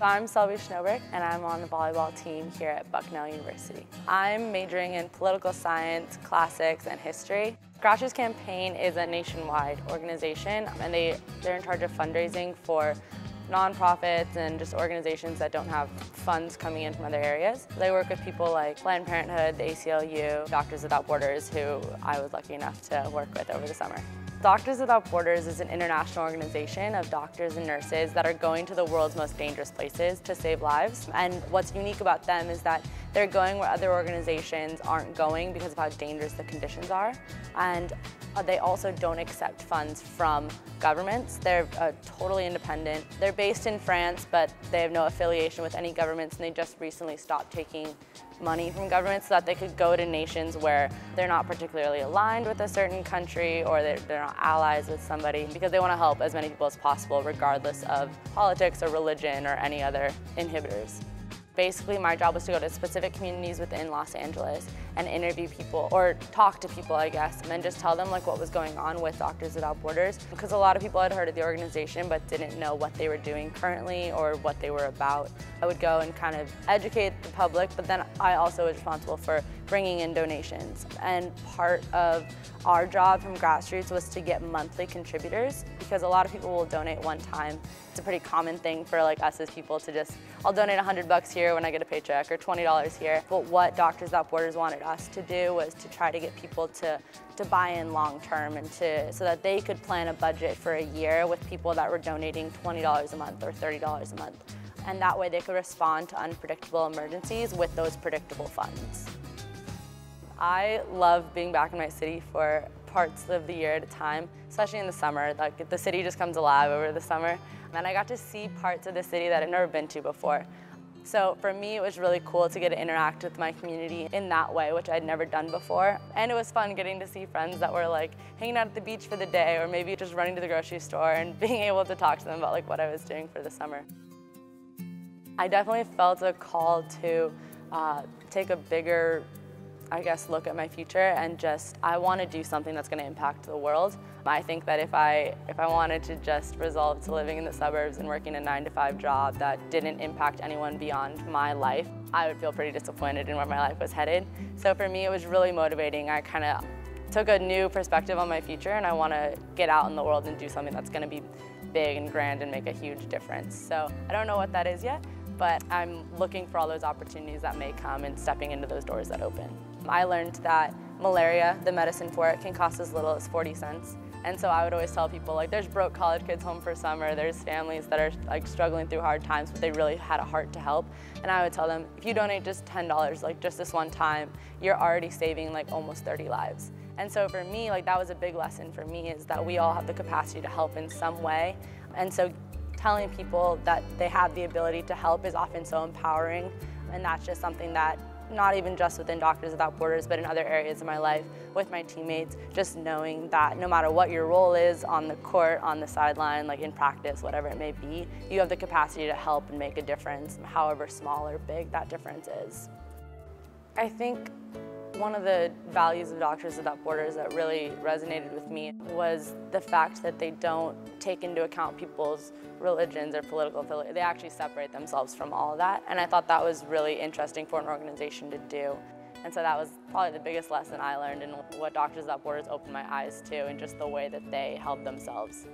I'm Selby Schnobrich, and I'm on the volleyball team here at Bucknell University. I'm majoring in political science, classics, and history. Grassroots Campaign is a nationwide organization, and they're in charge of fundraising for nonprofits and just organizations that don't have funds coming in from other areas. They work with people like Planned Parenthood, the ACLU, Doctors Without Borders, who I was lucky enough to work with over the summer. Doctors Without Borders is an international organization of doctors and nurses that are going to the world's most dangerous places to save lives. And what's unique about them is that they're going where other organizations aren't going because of how dangerous the conditions are. And they also don't accept funds from governments. They're totally independent. They're based in France, but they have no affiliation with any governments, and they just recently stopped taking money from governments so that they could go to nations where they're not particularly aligned with a certain country or they're not allies with somebody, because they want to help as many people as possible regardless of politics or religion or any other inhibitors. Basically, my job was to go to specific communities within Los Angeles and interview people, or talk to people, I guess, and then just tell them like what was going on with Doctors Without Borders, because a lot of people had heard of the organization but didn't know what they were doing currently or what they were about. I would go and kind of educate the public, but then I also was responsible for bringing in donations. And part of our job from Grassroots was to get monthly contributors, because a lot of people will donate one time. It's a pretty common thing for like us as people to just, I'll donate $100 here when I get a paycheck, or $20 here. But what Doctors Without Borders wanted us to do was to try to get people to buy in long term, and so that they could plan a budget for a year with people that were donating $20 a month or $30 a month. And that way they could respond to unpredictable emergencies with those predictable funds. I love being back in my city for parts of the year at a time, especially in the summer. Like, the city just comes alive over the summer. And I got to see parts of the city that I've never been to before. So for me, it was really cool to get to interact with my community in that way, which I'd never done before. And it was fun getting to see friends that were like hanging out at the beach for the day, or maybe just running to the grocery store and being able to talk to them about like what I was doing for the summer. I definitely felt a call to take a bigger, I guess, look at my future, and just, I want to do something that's going to impact the world. I think that if I wanted to just resolve to living in the suburbs and working a 9-to-5 job that didn't impact anyone beyond my life, I would feel pretty disappointed in where my life was headed. So for me, it was really motivating. I kind of took a new perspective on my future, and I want to get out in the world and do something that's going to be big and grand and make a huge difference. So I don't know what that is yet, but I'm looking for all those opportunities that may come and stepping into those doors that open. I learned that malaria, the medicine for it, can cost as little as 40 cents. And so I would always tell people, like, there's broke college kids home for summer, there's families that are like struggling through hard times, but they really had a heart to help. And I would tell them, if you donate just $10, like just this one time, you're already saving like almost 30 lives. And so for me, like, that was a big lesson for me, is that we all have the capacity to help in some way. And so telling people that they have the ability to help is often so empowering. And that's just something that, not even just within Doctors Without Borders, but in other areas of my life with my teammates, just knowing that no matter what your role is on the court, on the sideline, like in practice, whatever it may be, you have the capacity to help and make a difference, however small or big that difference is. I think one of the values of Doctors Without Borders that really resonated with me was the fact that they don't take into account people's religions or political affiliation. They actually separate themselves from all of that, and I thought that was really interesting for an organization to do. And so that was probably the biggest lesson I learned, and what Doctors Without Borders opened my eyes to, and just the way that they held themselves.